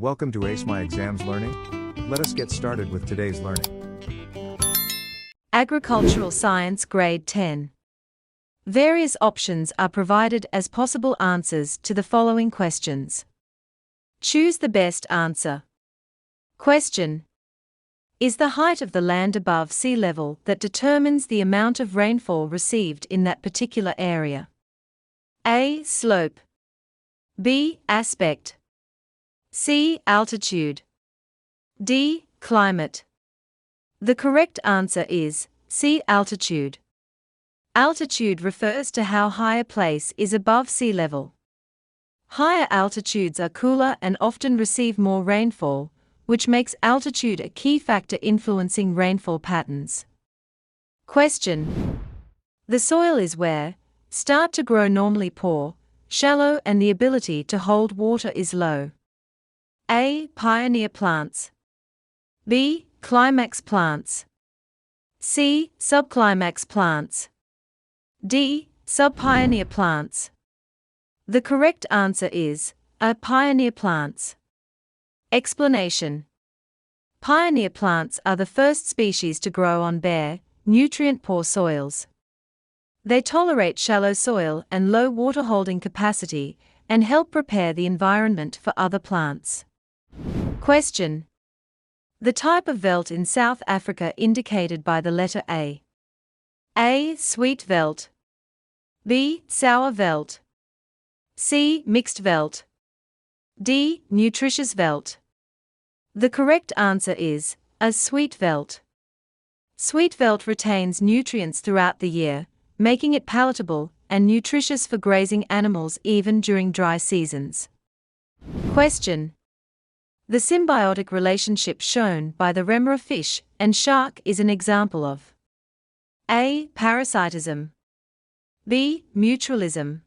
Welcome to Ace My Exams Learning. Let us get started with today's learning. Agricultural Science Grade 10. Various options are provided as possible answers to the following questions. Choose the best answer. Question: is the height of the land above sea level that determines the amount of rainfall received in that particular area? A. Slope. B. Aspect. C. Altitude. D. Climate. The correct answer is C. Altitude. Altitude refers to how high a place is above sea level. Higher altitudes are cooler and often receive more rainfall, which makes altitude a key factor influencing rainfall patterns. Question: the soil is where start to grow normally poor, shallow, and the ability to hold water is low. A. Pioneer plants. B. Climax plants. C. Subclimax plants. D. Subpioneer plants. The correct answer is A. Pioneer plants. Explanation: pioneer plants are the first species to grow on bare, nutrient-poor soils. They tolerate shallow soil and low water-holding capacity and help prepare the environment for other plants. Question: the type of veld in South Africa indicated by the letter A. A. Sweet veld. B. Sour veld. C. Mixed veld. D. Nutritious veld. The correct answer is A. Sweet veld. Sweet veld retains nutrients throughout the year, making it palatable and nutritious for grazing animals even during dry seasons. Question: the symbiotic relationship shown by the remora fish and shark is an example of A. Parasitism. B. Mutualism.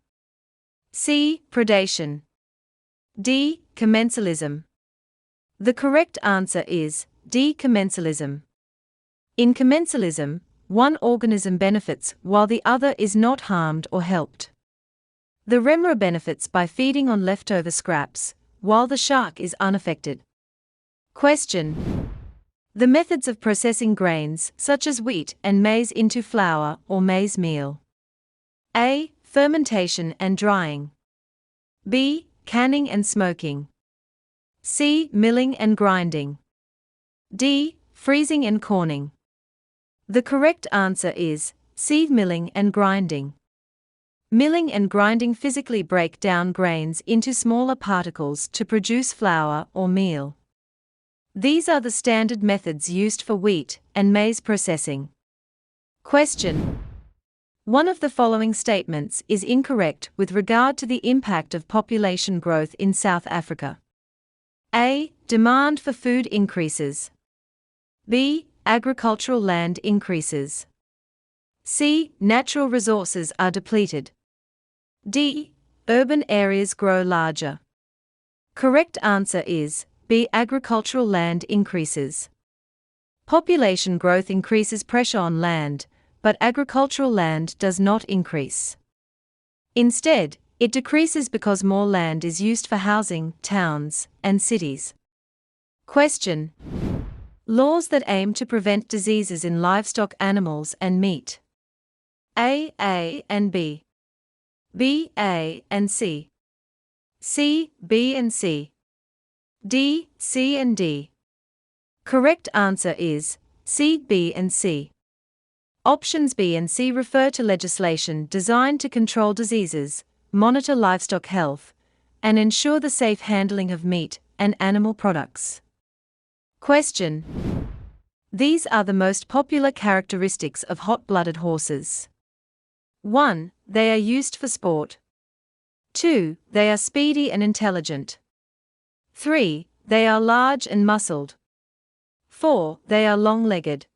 C. Predation. D. Commensalism. The correct answer is D. Commensalism. In commensalism, one organism benefits while the other is not harmed or helped. The remora benefits by feeding on leftover scraps, while the shark is unaffected. Question: the methods of processing grains such as wheat and maize into flour or maize meal. A. Fermentation and drying. B. Canning and smoking. C. Milling and grinding. D. Freezing and corning. The correct answer is C. Milling and grinding. Milling and grinding physically break down grains into smaller particles to produce flour or meal. These are the standard methods used for wheat and maize processing. Question: one of the following statements is incorrect with regard to the impact of population growth in South Africa. A. Demand for food increases. B. Agricultural land increases. C. Natural resources are depleted. D. Urban areas grow larger. Correct answer is B. Agricultural land increases. Population growth increases pressure on land, but agricultural land does not increase. Instead, it decreases because more land is used for housing, towns, and cities. Question: laws that aim to prevent diseases in livestock, animals, and meat. A and B. B, A, and C. C, B, and C. D, C, and D. Correct answer is C, B, and C. Options B and C refer to legislation designed to control diseases, monitor livestock health, and ensure the safe handling of meat and animal products. Question: these are the most popular characteristics of hot-blooded horses. 1. They are used for sport. 2. They are speedy and intelligent. 3. They are large and muscled. 4. They are long-legged.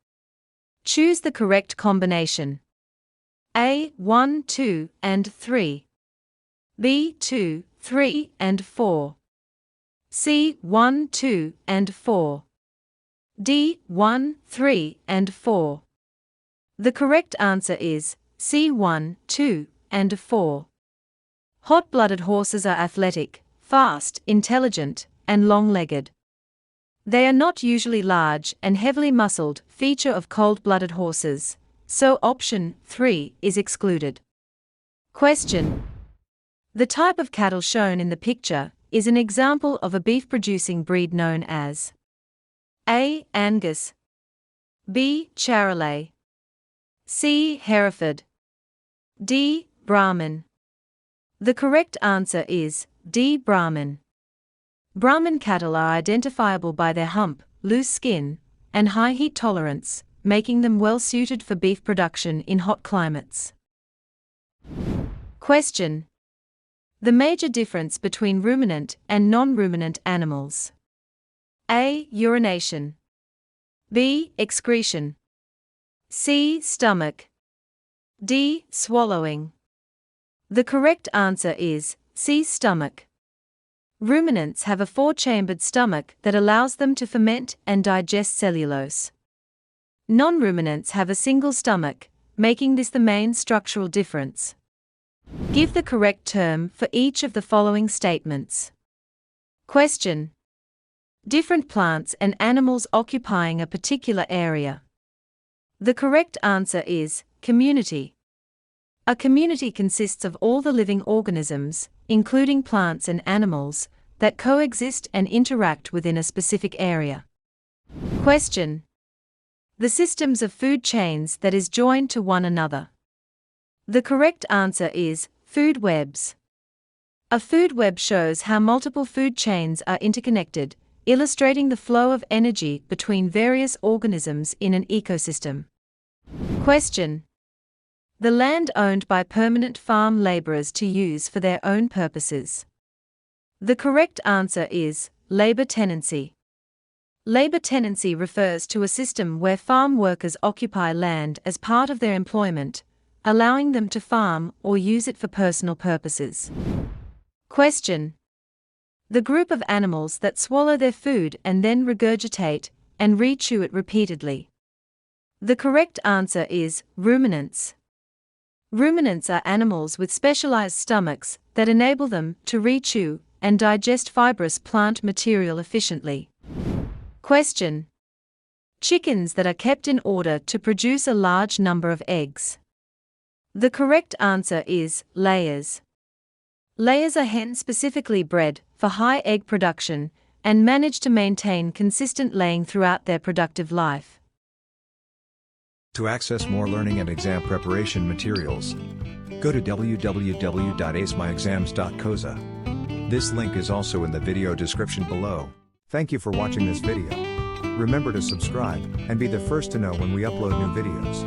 Choose the correct combination. A. 1, 2, and 3. B. 2, 3, and 4. C. 1, 2, and 4. D. 1, 3, and 4. The correct answer is C. 1, 2, and 4. Hot-blooded horses are athletic, fast, intelligent, and long-legged. They are not usually large and heavily muscled, feature of cold-blooded horses, so option 3 is excluded. Question. The type of cattle shown in the picture is an example of a beef-producing breed known as A. Angus, B. Charolais, C. Hereford, D. Brahman. The correct answer is D. Brahman. Brahman cattle are identifiable by their hump, loose skin, and high heat tolerance, making them well suited for beef production in hot climates. Question. The major difference between ruminant and non-ruminant animals. A. Urination, B. Excretion, C. Stomach, D. Swallowing. The correct answer is C. Stomach. Ruminants have a four-chambered stomach that allows them to ferment and digest cellulose. Non-ruminants have a single stomach, making this the main structural difference. Give the correct term for each of the following statements. Question. Different plants and animals occupying a particular area. The correct answer is community. A community consists of all the living organisms, including plants and animals, that coexist and interact within a specific area. Question. The systems of food chains that is joined to one another. The correct answer is food webs. A food web shows how multiple food chains are interconnected, illustrating the flow of energy between various organisms in an ecosystem. Question. The land owned by permanent farm laborers to use for their own purposes. The correct answer is labor tenancy. Labor tenancy refers to a system where farm workers occupy land as part of their employment, allowing them to farm or use it for personal purposes. Question. The group of animals that swallow their food and then regurgitate and re-chew it repeatedly. The correct answer is ruminants. Ruminants are animals with specialized stomachs that enable them to re-chew and digest fibrous plant material efficiently. Question. Chickens that are kept in order to produce a large number of eggs. The correct answer is layers. Layers are hens specifically bred for high egg production and manage to maintain consistent laying throughout their productive life. To access more learning and exam preparation materials, go to www.acemyexams.coza. This link is also in the video description below. Thank you for watching this video. Remember to subscribe and be the first to know when we upload new videos.